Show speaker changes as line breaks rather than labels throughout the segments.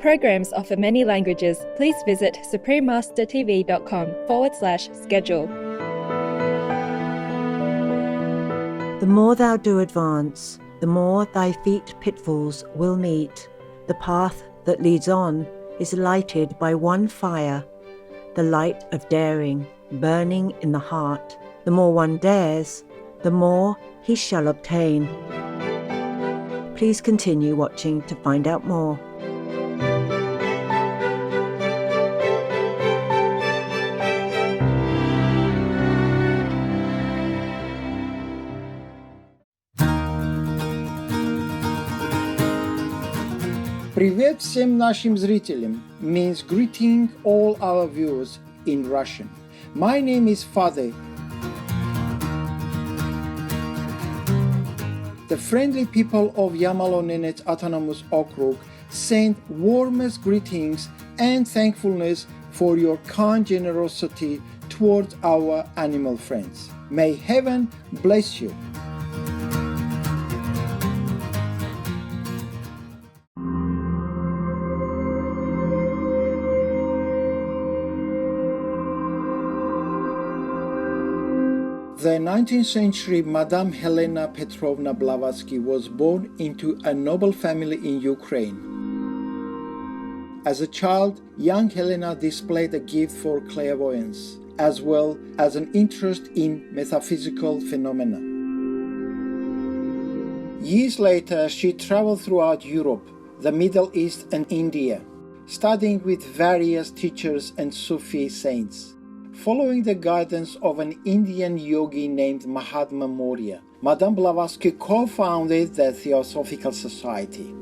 programs offer many languages. Please visit suprememastertv.com/schedule.
The more thou do advance, the more thy feet pitfalls will meet. The path that leads on is lighted by one fire, the light of daring, burning in the heart. The more one dares, the more he shall obtain. Please continue watching to find out more.
Привет всем нашим зрителям means greeting all our viewers in Russian. My name is Father. The friendly people of Yamalo-Nenets Autonomous Okrug send warmest greetings and thankfulness for your kind generosity towards our animal friends. May heaven bless you. The 19th century Madame Helena Petrovna Blavatsky was born into a noble family in Ukraine. As a child, young Helena displayed a gift for clairvoyance, as well as an interest in metaphysical phenomena. Years later, she traveled throughout Europe, the Middle East and India, studying with various teachers and Sufi saints. Following the guidance of an Indian yogi named Mahatma Maurya, Madame Blavatsky co-founded the Theosophical Society.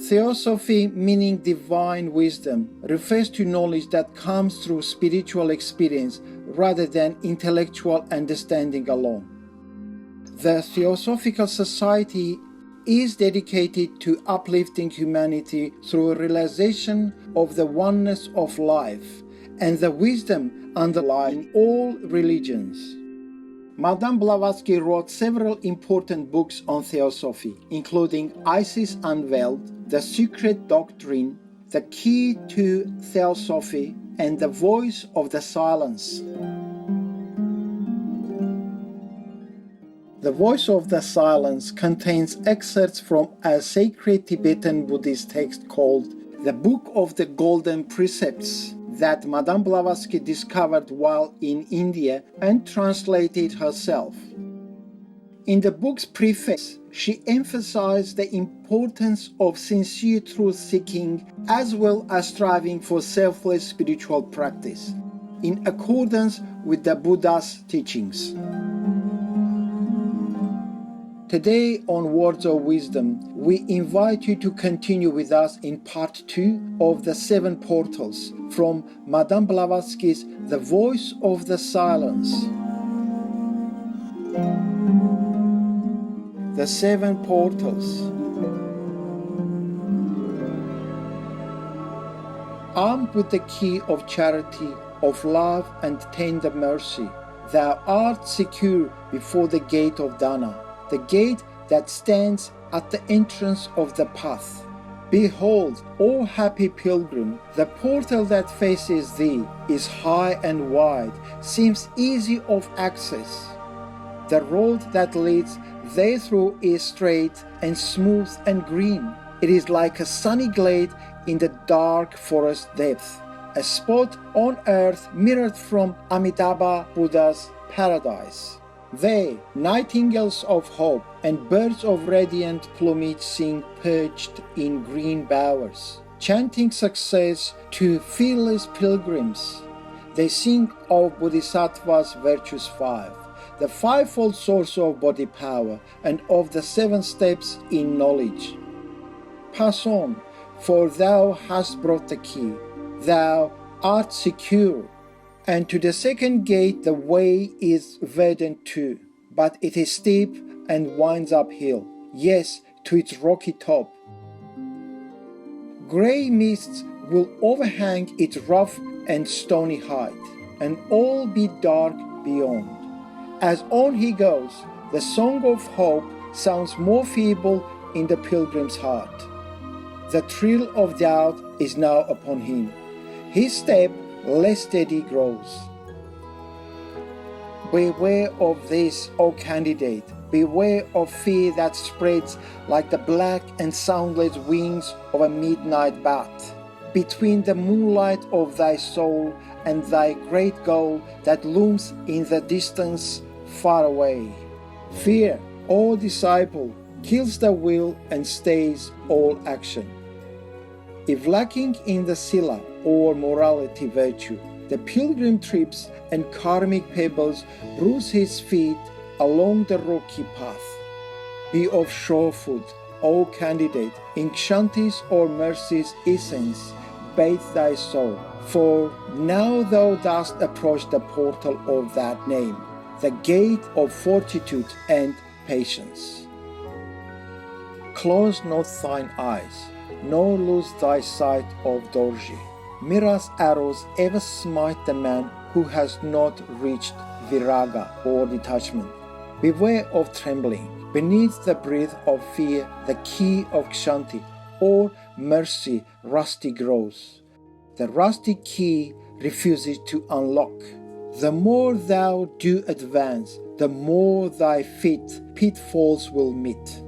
Theosophy, meaning divine wisdom, refers to knowledge that comes through spiritual experience rather than intellectual understanding alone. The Theosophical Society is dedicated to uplifting humanity through a realization of the oneness of life and the wisdom underlying all religions. Madame Blavatsky wrote several important books on theosophy, including Isis Unveiled, The Secret Doctrine, The Key to Theosophy, and The Voice of the Silence. The Voice of the Silence contains excerpts from a sacred Tibetan Buddhist text called The Book of the Golden Precepts that Madame Blavatsky discovered while in India and translated herself. In the book's preface, she emphasized the importance of sincere truth-seeking as well as striving for selfless spiritual practice, in accordance with the Buddha's teachings. Today on Words of Wisdom, we invite you to continue with us in part 2 of the 7 portals from Madame Blavatsky's The Voice of the Silence. The 7 portals. Armed with the key of charity, of love and tender mercy, thou art secure before the gate of Dana, the gate that stands at the entrance of the path. Behold, O happy pilgrim, the portal that faces thee is high and wide, seems easy of access. The road that leads therethrough is straight and smooth and green. It is like a sunny glade in the dark forest depth, a spot on earth mirrored from Amitabha Buddha's paradise. They, nightingales of hope and birds of radiant plumage, sing perched in green bowers, chanting success to fearless pilgrims. They sing of Bodhisattva's virtues 5, the 5-fold source of body power, and of the 7 steps in knowledge. Pass on, for thou hast brought the key, thou art secure. And to the second gate the way is verdant too, but it is steep and winds uphill, yes, to its rocky top. Grey mists will overhang its rough and stony height, and all be dark beyond. As on he goes, the song of hope sounds more feeble in the pilgrim's heart. The thrill of doubt is now upon him. His step less steady grows. Beware of this, O candidate. Beware of fear that spreads like the black and soundless wings of a midnight bat, between the moonlight of thy soul and thy great goal that looms in the distance far away. Fear, O disciple, kills the will and stays all action. If lacking in the sila or morality virtue, the pilgrim trips and karmic pebbles bruise his feet along the rocky path. Be of sure foot, O candidate, in Kshanti's or mercy's essence, bathe thy soul, for now thou dost approach the portal of that name, the gate of fortitude and patience. Close not thine eyes, nor lose thy sight of Dorji. Mira's arrows ever smite the man who has not reached viraga or detachment. Beware of trembling. Beneath the breath of fear, the key of Kshanti or mercy rusty grows. The rusty key refuses to unlock. The more thou do advance, the more thy feet pitfalls will meet.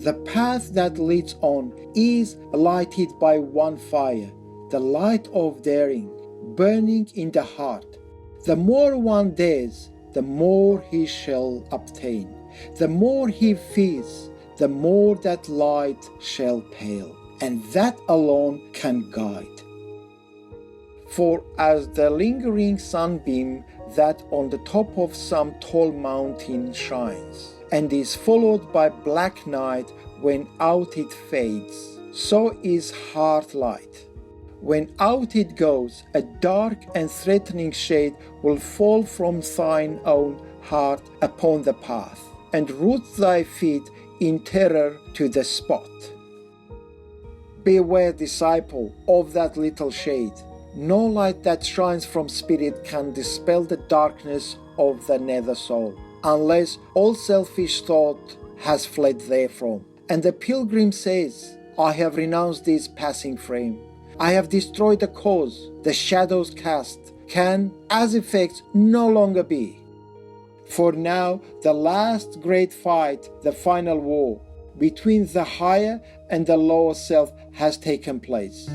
The path that leads on is lighted by one fire, the light of daring, burning in the heart. The more one dares, the more he shall obtain. The more he fears, the more that light shall pale, and that alone can guide. For as the lingering sunbeam that on the top of some tall mountain shines, and is followed by black night when out it fades, so is heart light. When out it goes, a dark and threatening shade will fall from thine own heart upon the path, and root thy feet in terror to the spot. Beware, disciple, of that little shade. No light that shines from spirit can dispel the darkness of the nether soul, unless all selfish thought has fled therefrom. And the pilgrim says, I have renounced this passing frame. I have destroyed the cause, the shadows cast, can, as effects, no longer be. For now, the last great fight, the final war, between the higher and the lower self has taken place.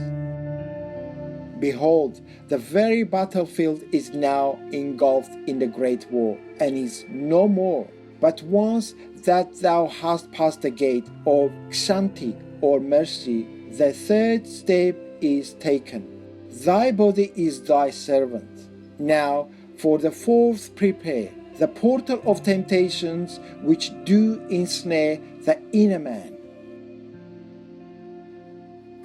Behold, the very battlefield is now engulfed in the great war, and is no more. But once that thou hast passed the gate of Kshanti or mercy, the third step is taken. Thy body is thy servant. Now for the fourth prepare, the portal of temptations which do ensnare the inner man.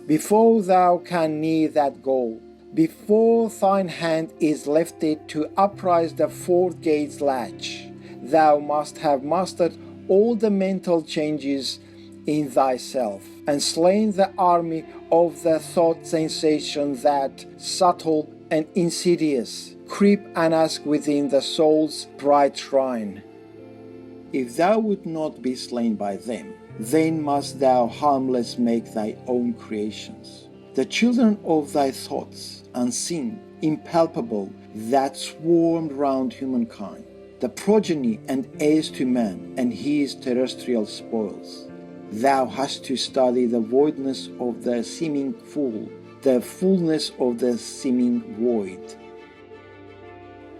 Before thou can near that goal, before thine hand is lifted to uprise the fourth gate's latch, thou must have mastered all the mental changes in thyself, and slain the army of the thought sensation that, subtle and insidious, creep unasked within the soul's bright shrine. If thou would not be slain by them, then must thou harmless make thy own creations, the children of thy thoughts, unseen, impalpable, that swarmed round humankind, the progeny and heirs to man and his terrestrial spoils. Thou hast to study the voidness of the seeming full, the fullness of the seeming void.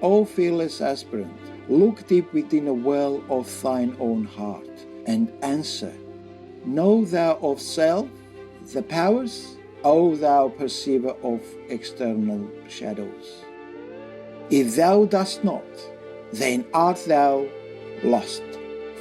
O fearless aspirant, look deep within a well of thine own heart, and answer, know thou of self the powers, O thou perceiver of external shadows? If thou dost not, then art thou lost.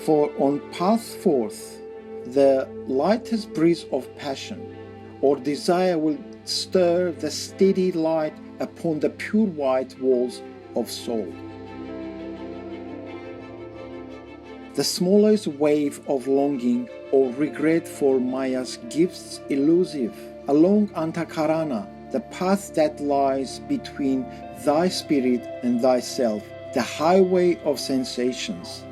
For on path forth, the lightest breeze of passion or desire will stir the steady light upon the pure white walls of soul. The smallest wave of longing or regret for Maya's gifts elusive, along Antakarana, the path that lies between thy spirit and thyself, the highway of sensations.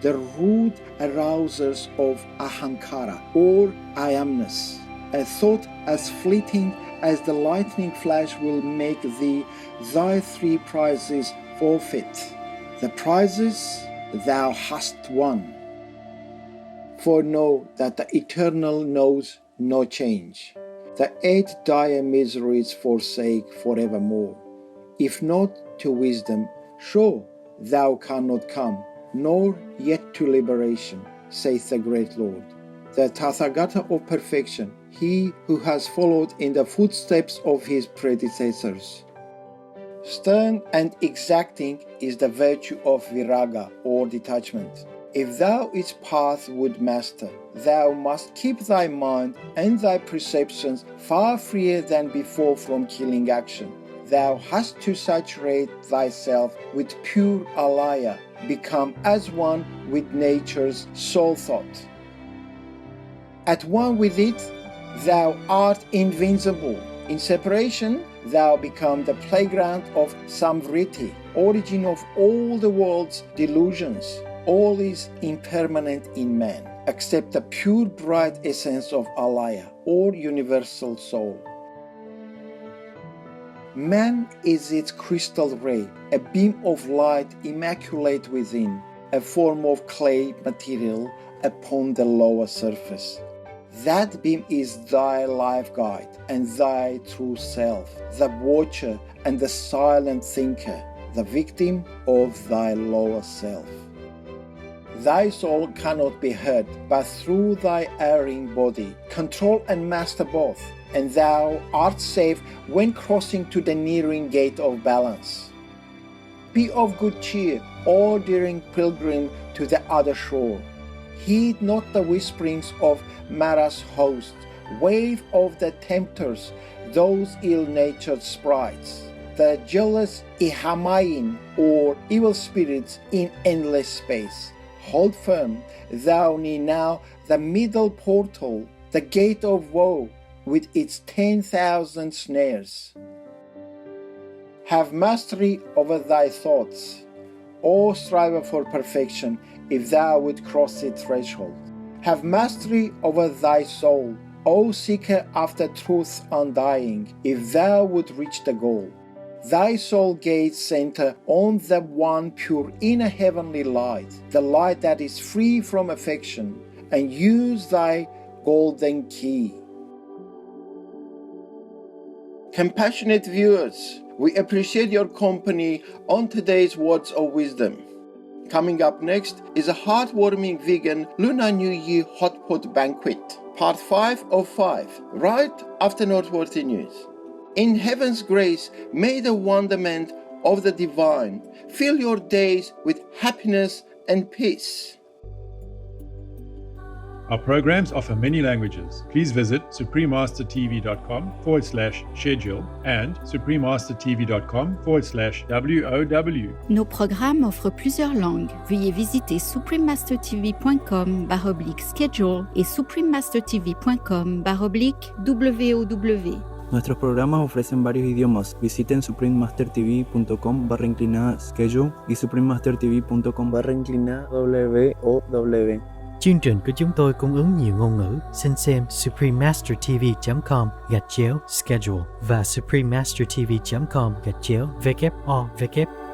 the rude arousers of ahankara or I amness. A thought as fleeting as the lightning flash will make thee thy 3 prizes forfeit, the prizes thou hast won. For know that the eternal knows no change. The 8 dire miseries forsake forevermore. If not to wisdom, sure thou cannot come, nor yet to liberation, saith the great Lord. The Tathagata of perfection, he who has followed in the footsteps of his predecessors. Stern and exacting is the virtue of viraga or detachment. If thou its path would master, thou must keep thy mind and thy perceptions far freer than before from killing action. Thou hast to saturate thyself with pure alaya, become as one with nature's soul thought. At one with it, thou art invincible. In separation, thou become the playground of samvriti, origin of all the world's delusions. All is impermanent in man, except the pure bright essence of alaya, or universal soul. Man is its crystal ray, a beam of light immaculate within, a form of clay material upon the lower surface. That beam is thy life guide and thy true self, the watcher and the silent thinker, the victim of thy lower self. Thy soul cannot be heard, but through thy erring body, control and master both, and thou art safe when crossing to the nearing gate of balance. Be of good cheer, all daring pilgrim to the other shore. Heed not the whisperings of Mara's host, wave of the tempters, those ill-natured sprites, the jealous Ihamayin or evil spirits in endless space. Hold firm, thou need now the middle portal, the gate of woe, with its 10,000 snares. Have mastery over thy thoughts, O striver for perfection, if thou would cross its threshold. Have mastery over thy soul, O seeker after truth undying, if thou would reach the goal. Thy soul gaze center on the one pure inner heavenly light, the light that is free from affection, and use thy golden key. Compassionate viewers, we appreciate your company on today's Words of Wisdom. Coming up next is a heartwarming vegan Lunar New Year hot pot banquet, part 5 of 5, right after Noteworthy News. In heaven's grace, may the wonderment of the divine fill your days with happiness and peace.
Our programs offer many languages. Please visit suprememastertv.com/schedule and suprememastertv.com/WOW.
Nos programmes offrent plusieurs langues. Veuillez visiter suprememastertv.com/schedule et suprememastertv.com/WOW.
Nuestros programas ofrecen varios idiomas. Visiten suprememastertv.com/schedule y suprememastertv.com/WOW.
Chương trình của chúng tôi cung ứng nhiều ngôn ngữ. Xin xem suprememastertv.com/schedule và suprememastertv.com/WOW.